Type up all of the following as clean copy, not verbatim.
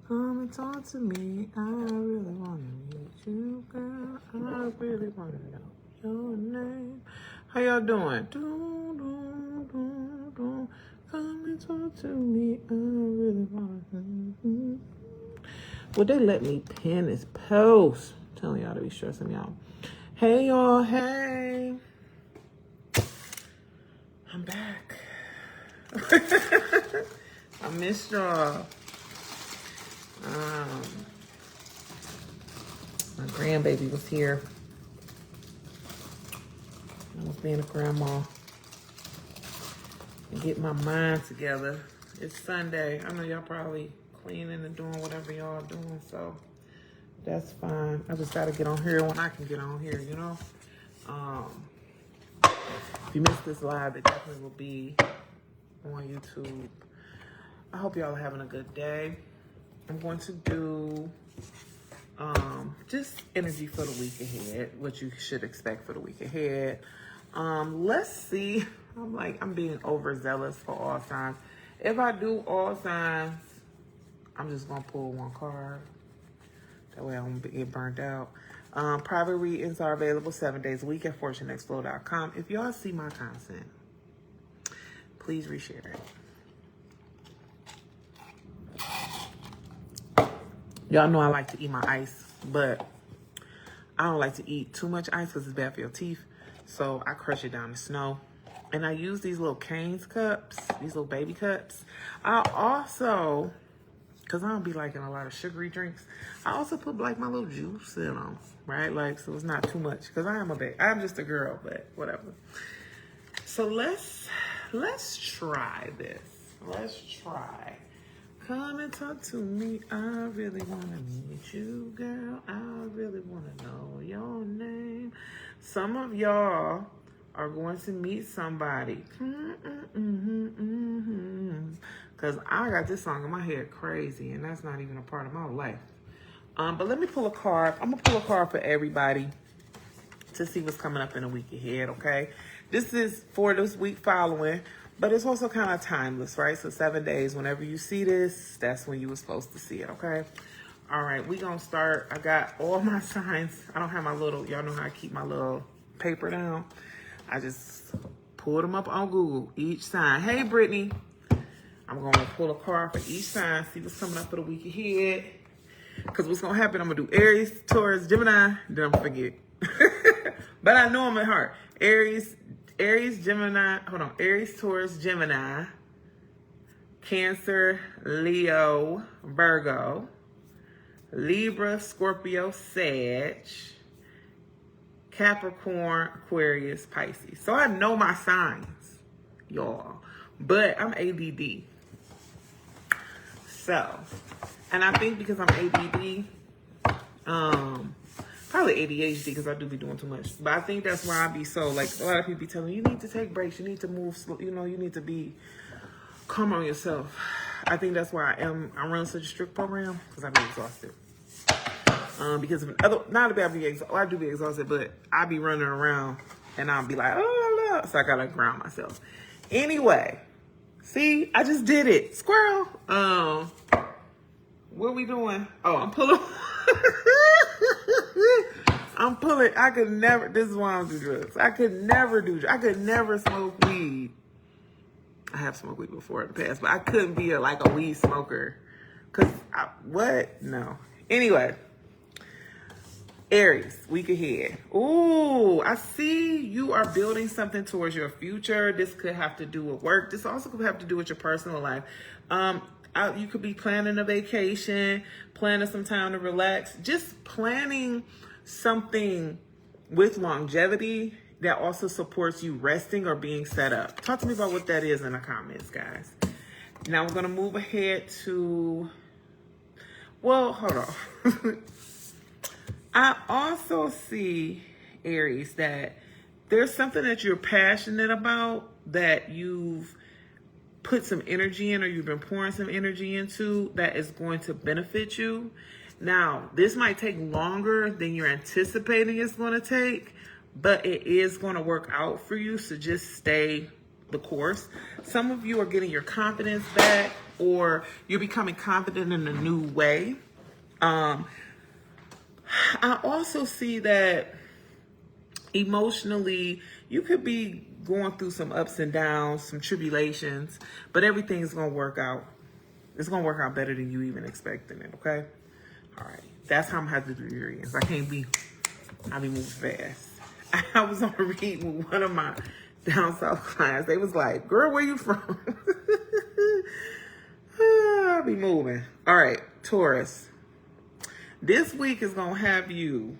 Come and talk to me. I really want to meet you, girl. I really want to know your name. How y'all doing? Come and talk to me. I really want to. Would they let me pin this post? I'm telling y'all to be stressing me out. Hey, y'all. Hey. I'm back. I missed y'all. My grandbaby was here. I was being a grandma and get my mind together. It's Sunday. I know y'all probably cleaning and doing whatever y'all doing, so that's fine. I just gotta get on here when I can get on here, you know? If you missed this live, it definitely will be on YouTube. I hope y'all are having a good day. I'm going to do just energy for the week ahead, what you should expect for the week ahead. Let's see. I'm being overzealous for all signs. If I do all signs, I'm just gonna pull one card. That way I won't get burnt out. Private readings are available 7 days a week at fortunexflow.com. If y'all see my content, please reshare it. Y'all know I like to eat my ice, but I don't like to eat too much ice because it's bad for your teeth. So I crush it down to snow. And I use these little Cane's cups, these little baby cups. I also, because I don't be liking a lot of sugary drinks, I also put like my little juice in them, right? Like, so it's not too much because I'm just a girl, but whatever. So let's try this. Let's try. Come and talk to me. I really want to meet you, girl. I really want to know your name. Some of y'all are going to meet somebody. Because I got this song in my head crazy, and that's not even a part of my life. But let me pull a card. I'm going to pull a card for everybody to see what's coming up in the week ahead, okay? This is for this week following, but it's also kind of timeless, right? So 7 days, whenever you see this, that's when you were supposed to see it, okay? All right, we gonna start. I got all my signs. I don't have my little, y'all know how I keep my little paper down. I just pulled them up on Google, each sign. Hey, Brittany. I'm gonna pull a card for each sign, see what's coming up for the week ahead. Because what's gonna happen, I'm gonna do Aries, Taurus, Gemini, then I'm gonna forget. But I know I'm at heart. Aries, Gemini, Aries, Taurus, Gemini, Cancer, Leo, Virgo, Libra, Scorpio, Sag, Capricorn, Aquarius, Pisces. So I know my signs, y'all. But I'm ADD. So, and I think because I'm ADD, probably ADHD because I do be doing too much. But I think that's why I be so, like, a lot of people be telling me, you need to take breaks, you need to move slow, you know, you need to be calm on yourself. I think that's why I run such a strict program because I be exhausted. Because of not that I do be exhausted, but I be running around and I'll be like, oh, no. So I gotta ground myself. Anyway, see, I just did it. Squirrel. What are we doing? Oh, I'm pulling. I could never, this is why I don't do drugs. I could never smoke weed. I have smoked weed before in the past, but I couldn't be a weed smoker. No. Anyway. Aries, week ahead. Ooh, I see you are building something towards your future. This could have to do with work. This also could have to do with your personal life. You could be planning a vacation, planning some time to relax, just planning something with longevity that also supports you resting or being set up. Talk to me about what that is in the comments, guys. Now we're going to move ahead to, well, hold on. I also see, Aries, that there's something that you're passionate about that you've put some energy in or you've been pouring some energy into that is going to benefit you. Now, this might take longer than you're anticipating it's going to take, but it is going to work out for you. So just stay the course. Some of you are getting your confidence back, or you're becoming confident in a new way. I also see that emotionally, you could be going through some ups and downs, some tribulations, but everything's going to work out. It's going to work out better than you even expecting it, okay? All right. That's how I'm having to do your readings. I be moving fast. I was on a reading with one of my down south clients. They was like, girl, where you from? I be moving. All right, Taurus. This week is going to have you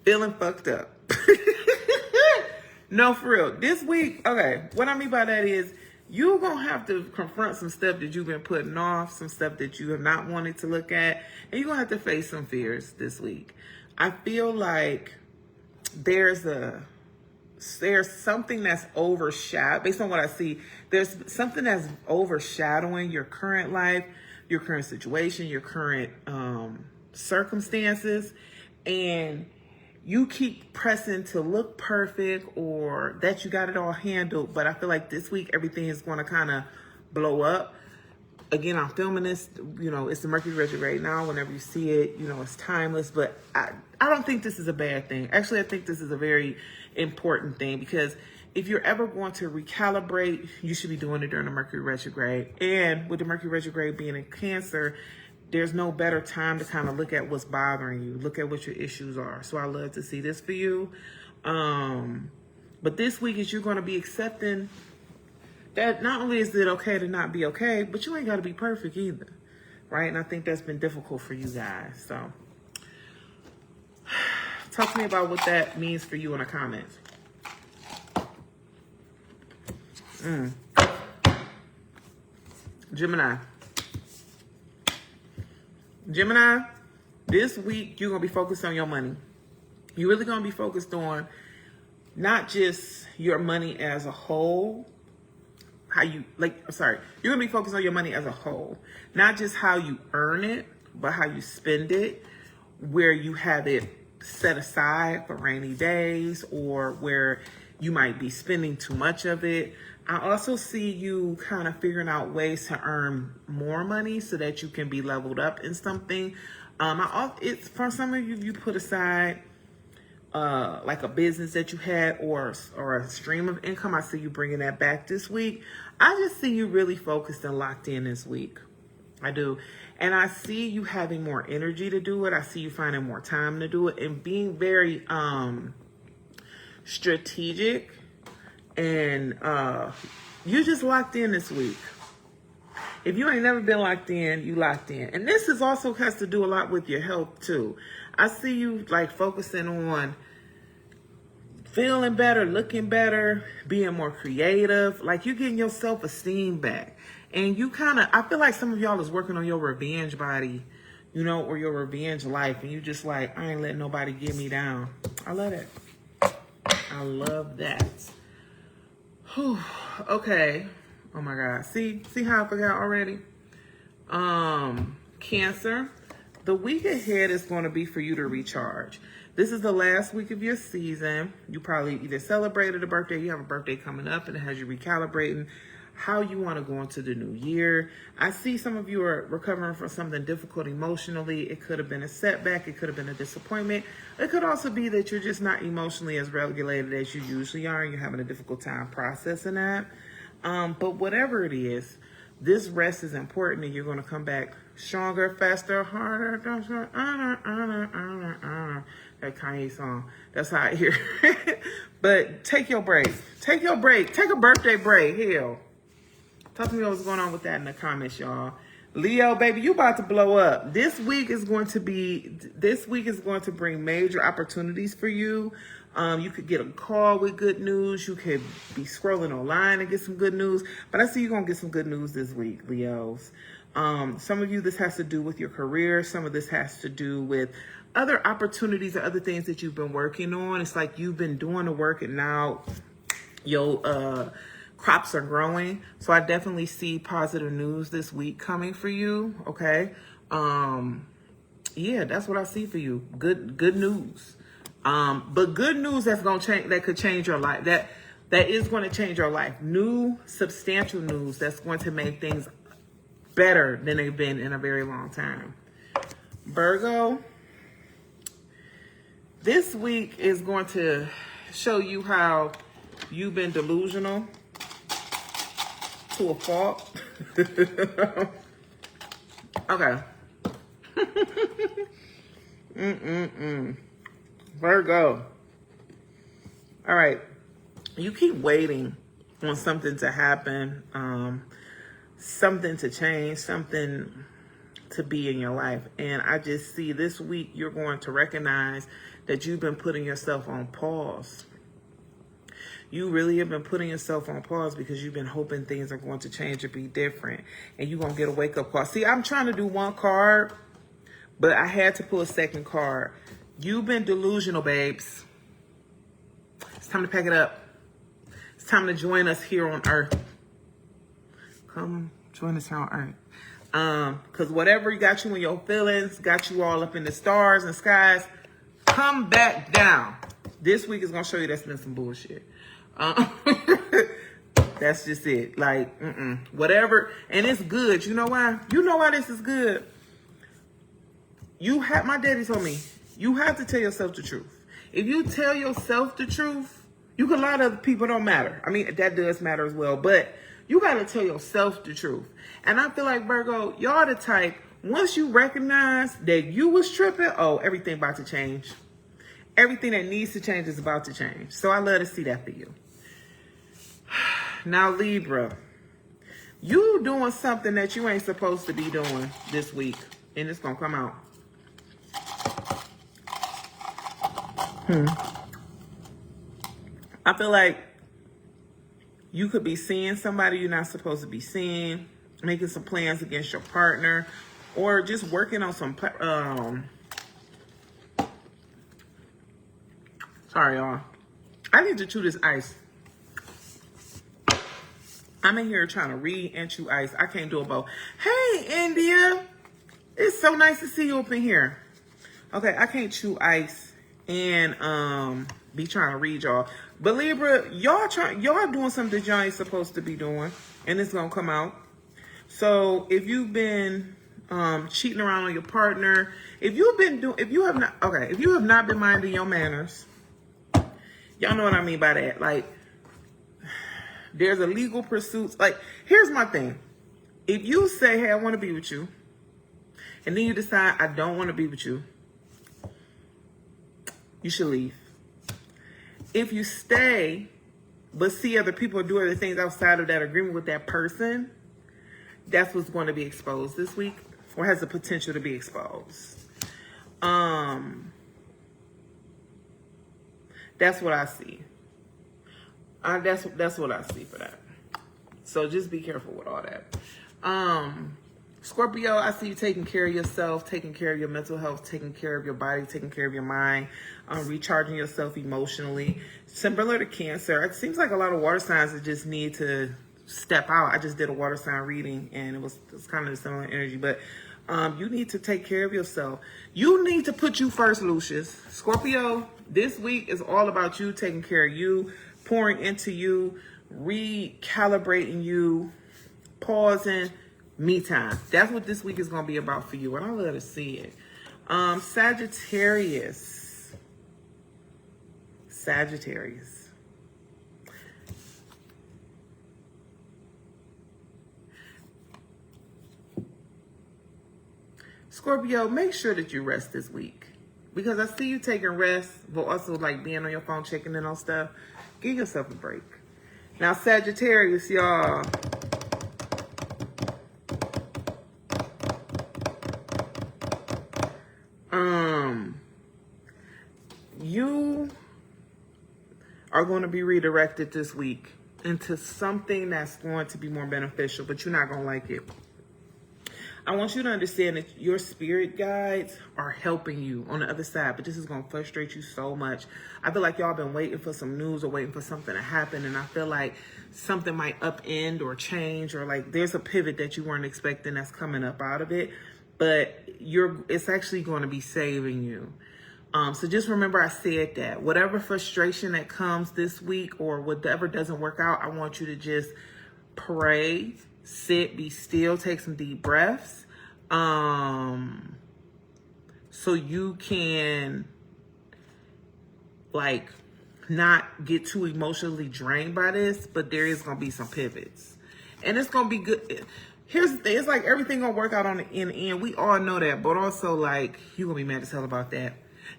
feeling fucked up. No, for real. This week, okay, what I mean by that is you're going to have to confront some stuff that you've been putting off, some stuff that you have not wanted to look at, and you're going to have to face some fears this week. I feel like there's something that's overshadowed, based on what I see, there's something that's overshadowing your current life, your current situation, your current circumstances, and you keep pressing to look perfect or that you got it all handled. But I feel like this week, everything is going to kind of blow up. Again, I'm filming this, it's the Mercury retrograde now. Whenever you see it, it's timeless. But I don't think this is a bad thing. Actually, I think this is a very important thing, because if you're ever going to recalibrate, you should be doing it during the Mercury retrograde. And with the Mercury retrograde being in Cancer, there's no better time to kind of look at what's bothering you, look at what your issues are. So I love to see this for you. But this week is you're going to be accepting that not only is it okay to not be okay, but you ain't got to be perfect either, right? And I think that's been difficult for you guys. So talk to me about what that means for you in the comments. Gemini, this week you're going to be focused on your money. You're really going to be focused on not just your money as a whole, you're going to be focused on your money as a whole, not just how you earn it, but how you spend it, where you have it set aside for rainy days, or where you might be spending too much of it. I also see you kind of figuring out ways to earn more money so that you can be leveled up in something. It's for some of you, you put aside like a business that you had or a stream of income. I see you bringing that back this week. I just see you really focused and locked in this week. I do. And I see you having more energy to do it. I see you finding more time to do it and being very strategic. And you just locked in this week. If you ain't never been locked in, you locked in. And this is also has to do a lot with your health too. I see you like focusing on feeling better, looking better, being more creative. Like you're getting your self-esteem back. And you I feel like some of y'all is working on your revenge body, or your revenge life. And you just like, I ain't letting nobody get me down. I love that. I love that. Whew. Okay. Oh my God. See how I forgot already? Cancer. The week ahead is going to be for you to recharge. This is the last week of your season. You probably either celebrated a birthday, you have a birthday coming up, and it has you recalibrating how you want to go into the new year. I see some of you are recovering from something difficult emotionally. It could have been a setback. It could have been a disappointment. It could also be that you're just not emotionally as regulated as you usually are, and you're having a difficult time processing that. But whatever it is, this rest is important, and you're going to come back stronger, faster, harder. That Kanye song. That's how I hear it. But take your break. Take your break. Take a birthday break. Hell. Talk to me what's going on with that in the comments, y'all. Leo, baby, you about to blow up. This week is going to bring major opportunities for you. You could get a call with good news. You could be scrolling online and get some good news. But I see you're going to get some good news this week, Leos. Some of you, this has to do with your career. Some of this has to do with other opportunities or other things that you've been working on. It's like you've been doing the work and now your crops are growing. So I definitely see positive news this week coming for you. Okay. Yeah, that's what I see for you. Good news. But good news that's gonna change, that could change your life. That that is going to change your life. New, substantial news that's going to make things better than they've been in a very long time. Virgo, this week is going to show you how you've been delusional to a fault. Okay. Virgo. All right. You keep waiting on something to happen, something to change, something to be in your life. And I just see this week you're going to recognize that you've been putting yourself on pause. You really have been putting yourself on pause because you've been hoping things are going to change or be different. And you're going to get a wake-up call. See, I'm trying to do one card, but I had to pull a second card. You've been delusional, babes. It's time to pack it up. It's time to join us here on Earth. Come join us here on Earth. Because whatever got you in your feelings, got you all up in the stars and skies, come back down. This week is going to show you that's been some bullshit. That's just it. Like, whatever. And it's good. You know why? You know why this is good? My daddy told me, you have to tell yourself the truth. If you tell yourself the truth, you can lie to other people, don't matter. I mean, that does matter as well. But you got to tell yourself the truth. And I feel like, Virgo, y'all the type, once you recognize that you was tripping, oh, everything about to change. Everything that needs to change is about to change. So I love to see that for you. Now, Libra, you doing something that you ain't supposed to be doing this week. And it's going to come out. I feel like you could be seeing somebody you're not supposed to be seeing, making some plans against your partner, or just working on some... Sorry, y'all. I need to chew this ice. I'm in here trying to read and chew ice. I can't do it both. Hey, India. It's so nice to see you up in here. Okay, I can't chew ice and be trying to read y'all. But Libra, y'all doing something that y'all ain't supposed to be doing, and it's gonna come out. So if you've been cheating around on your partner, if you have not been minding your manners, y'all know what I mean by that. Like, there's a legal pursuit. Like, here's my thing. If you say, hey, I want to be with you, and then you decide I don't want to be with you, you should leave. If you stay, but see other people do other things outside of that agreement with that person, that's what's going to be exposed this week, or has the potential to be exposed. That's what I see. That's what I see for that. So just be careful with all that. Scorpio, I see you taking care of yourself, taking care of your mental health, taking care of your body, taking care of your mind, recharging yourself emotionally. Similar to Cancer, it seems like a lot of water signs that just need to step out. I just did a water sign reading, and it was kind of the similar energy. But you need to take care of yourself. You need to put you first, Lucius. Scorpio, this week is all about you taking care of you, pouring into you, recalibrating you, pausing, me time. That's what this week is going to be about for you, and I love to see it. Sagittarius. Scorpio, make sure that you rest this week, because I see you taking rest, but also like being on your phone, checking in on stuff. Give yourself a break. Now, Sagittarius, y'all. You are going to be redirected this week into something that's going to be more beneficial, but you're not going to like it. I want you to understand that your spirit guides are helping you on the other side, but this is going to frustrate you so much. I feel like y'all been waiting for some news or waiting for something to happen, and I feel like something might upend or change, or like there's a pivot that you weren't expecting that's coming up out of it, but it's actually going to be saving you. So just remember I said that. Whatever frustration that comes this week or whatever doesn't work out, I want you to just pray, sit, be still, take some deep breaths. So you can like not get too emotionally drained by this, but there is gonna be some pivots. And it's gonna be good. Here's the thing, it's like everything gonna work out on the end. We all know that, but also like you gonna be mad as hell about that.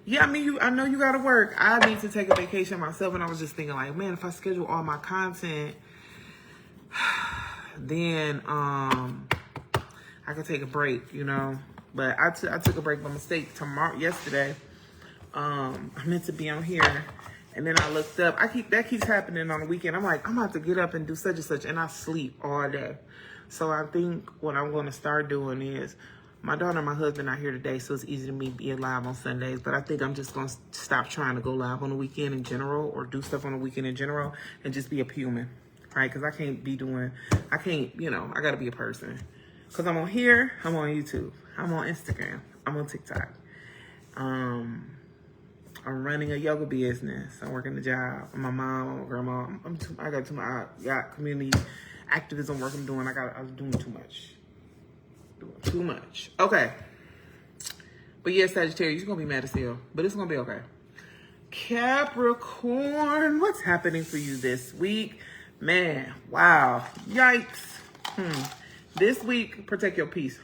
Yeah, I mean, I know you gotta work. I need to take a vacation myself, and I was just thinking like, man, if I schedule all my content, then I could take a break, you know. But I took a break by mistake yesterday. I meant to be on here, and then I looked up. That keeps happening on the weekend. I'm like, I'm about to get up and do such and such, and I sleep all day. So I think what I'm going to start doing is, my daughter and my husband are here today, so it's easy to me being live on Sundays. But I think I'm just going to stop trying to go live on the weekend in general, or do stuff on the weekend in general, and just be a human, right? Because I can't, you know, I got to be a person. Because I'm on here, I'm on YouTube, I'm on Instagram, I'm on TikTok. I'm running a yoga business. I'm working a job. I'm my mom, I'm a grandma. I got community activism work I'm doing. I'm doing too much. Too much. Okay. But yeah, Sagittarius, you're going to be mad as hell. But it's going to be okay. Capricorn, what's happening for you this week? Man, wow. Yikes. This week, protect your peace.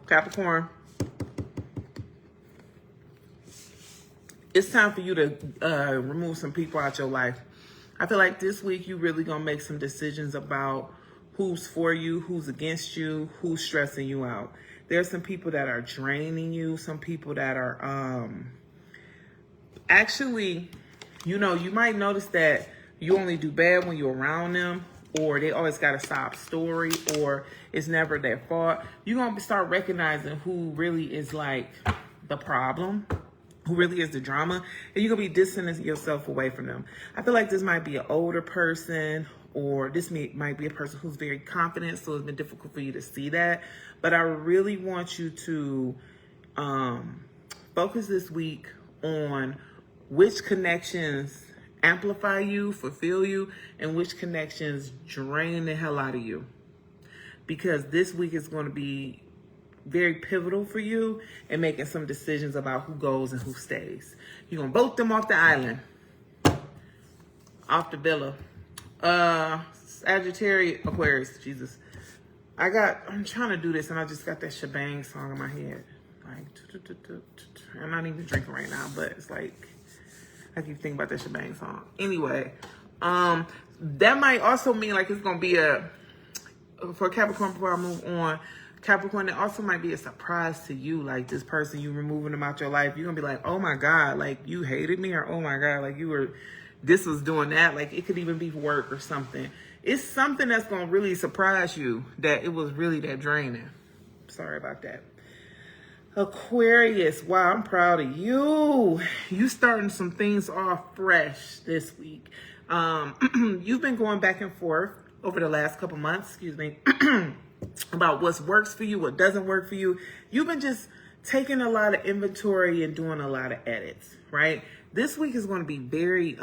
Capricorn, it's time for you to remove some people out your life. I feel like this week you really gonna make some decisions about who's for you, who's against you, who's stressing you out. There's some people that are draining you, some people that are actually, you know, you might notice that you only do bad when you're around them, or they always got a sob story, or it's never their fault. You're going to start recognizing who really is like the problem, who really is the drama, and you're going to be distancing yourself away from them. I feel like this might be an older person, or this might be a person who's very confident, so it's been difficult for you to see that. But I really want you to focus this week on which connections amplify you, fulfill you, and which connections drain the hell out of you. Because this week is going to be very pivotal for you in making some decisions about who goes and who stays. You're going to vote them off the island, off the villa. Sagittarius, Aquarius, Jesus. I'm trying to do this, and I just got that shebang song in my head. Like, I'm not even drinking right now, but it's like, I keep thinking about that shebang song. Anyway, that might also mean like it's gonna be for Capricorn, before I move on, Capricorn, it also might be a surprise to you. Like this person, you removing them out your life, you're gonna be like, oh my God, like you hated me, or oh my God, like this was doing that. Like it could even be work or something. It's something that's gonna really surprise you that it was really that draining. Sorry about that. Aquarius, wow, I'm proud of you. You starting some things off fresh this week. You've been going back and forth over the last couple months, about what works for you, what doesn't work for you. You've been just taking a lot of inventory and doing a lot of edits, right? This week is going to be very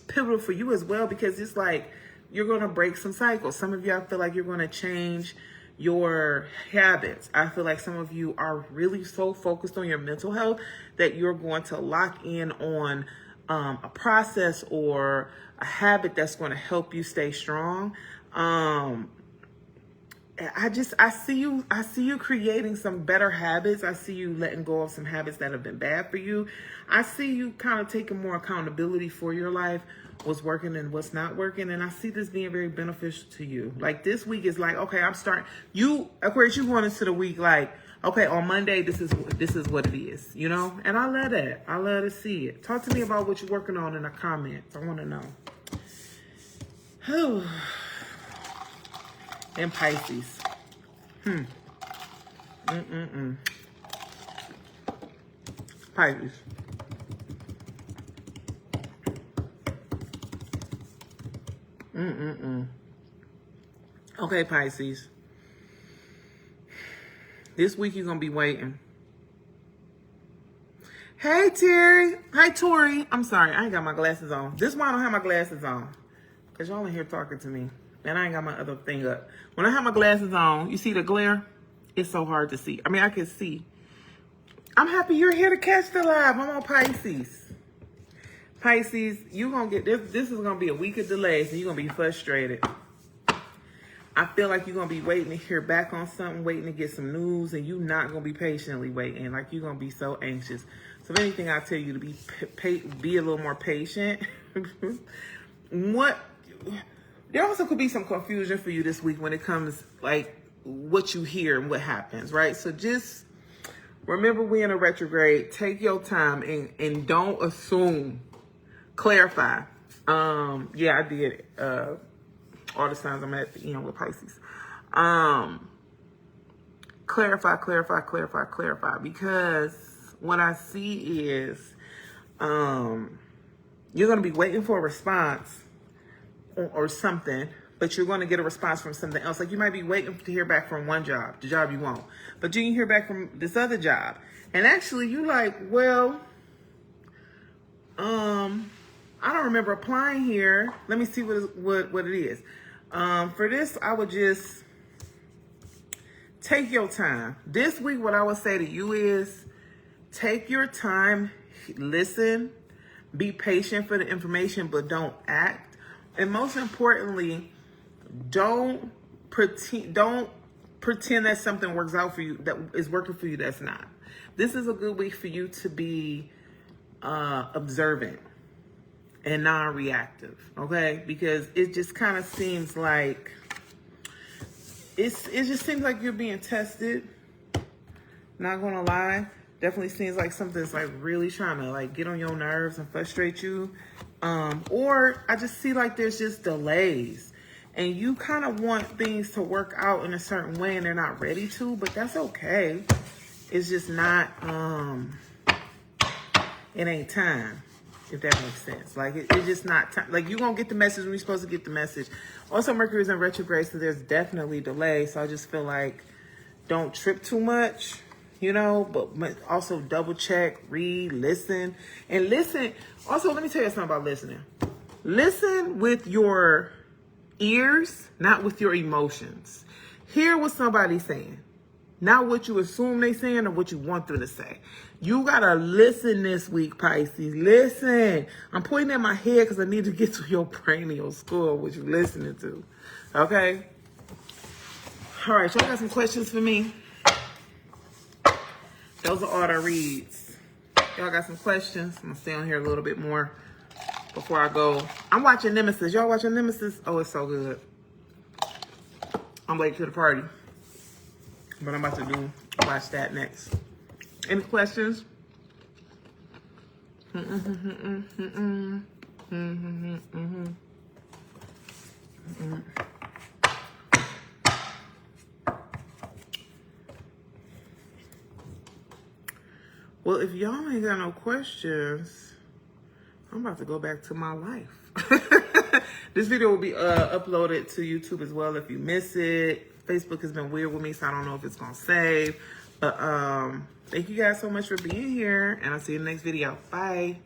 pivotal for you as well, because it's like you're going to break some cycles. Some of you, I feel like you're going to change your habits. I feel like some of you are really so focused on your mental health that you're going to lock in on a process or a habit that's going to help you stay strong. I see you creating some better habits. I see you letting go of some habits that have been bad for you. I see you kind of taking more accountability for your life, what's working and what's not working. And I see this being very beneficial to you. Like this week is like, okay, Aquarius, you going into the week like, okay, on Monday, this is what it is, you know? And I love that. I love to see it. Talk to me about what you're working on in the comments. I want to know. And Pisces. Pisces. Okay, Pisces. This week you're going to be waiting. Hey, Terry. Hi, Tori. I'm sorry. I ain't got my glasses on. This is why I don't have my glasses on. Because y'all in here talking to me. And I ain't got my other thing up. When I have my glasses on, you see the glare? It's so hard to see. I mean, I can see. I'm happy you're here to catch the live. I'm on Pisces. Pisces, you're going to get this. This is going to be a week of delays, and you're going to be frustrated. I feel like you're going to be waiting to hear back on something, waiting to get some news, and you're not going to be patiently waiting. Like, you're going to be so anxious. So, if anything, I tell you to be a little more patient. There also could be some confusion for you this week when it comes, like, what you hear and what happens, right? So, just remember we're in a retrograde. Take your time and don't assume. Clarify. Yeah, I did all the signs I'm at the end with Pisces. Clarify. Because what I see is you're going to be waiting for a response or something, but you're going to get a response from something else. Like you might be waiting to hear back from one job, the job you want, but you can hear back from this other job. And actually you like, well, I don't remember applying here. Let me see what it is. For this, I would just take your time. This week, what I would say to you is take your time, listen, be patient for the information, but don't act. And most importantly, don't pretend that something works out for you, that is working for you, that's not. This is a good week for you to be observant and non-reactive, okay? Because it just kind of seems like it just seems like you're being tested. Not gonna lie, definitely seems like something's like really trying to like get on your nerves and frustrate you. Or I just see like there's just delays, and you kind of want things to work out in a certain way, and they're not ready to. But that's okay. It's just not. It ain't time. If that makes sense. Like, it's just not time. Like, you're going to get the message when you're supposed to get the message. Also, Mercury's in retrograde, so there's definitely delay. So I just feel like don't trip too much, you know, but also double check, read, listen. And listen. Also, let me tell you something about listening. Listen with your ears, not with your emotions. Hear what somebody's saying. Not what you assume they saying or what you want them to say. You gotta listen this week, Pisces. Listen. I'm pointing at my head because I need to get to your brain and your skull, what you listening to. Okay? All right, y'all got some questions for me? Those are all the reads. Y'all got some questions? I'm gonna stay on here a little bit more before I go. I'm watching Nemesis. Y'all watching Nemesis? Oh, it's so good. I'm late to the party. But I'm about to watch that next. Any questions? Well, if y'all ain't got no questions, I'm about to go back to my life. This video will be uploaded to YouTube as well if you miss it. Facebook has been weird with me, so I don't know if it's gonna save. But thank you guys so much for being here, and I'll see you in the next video. Bye.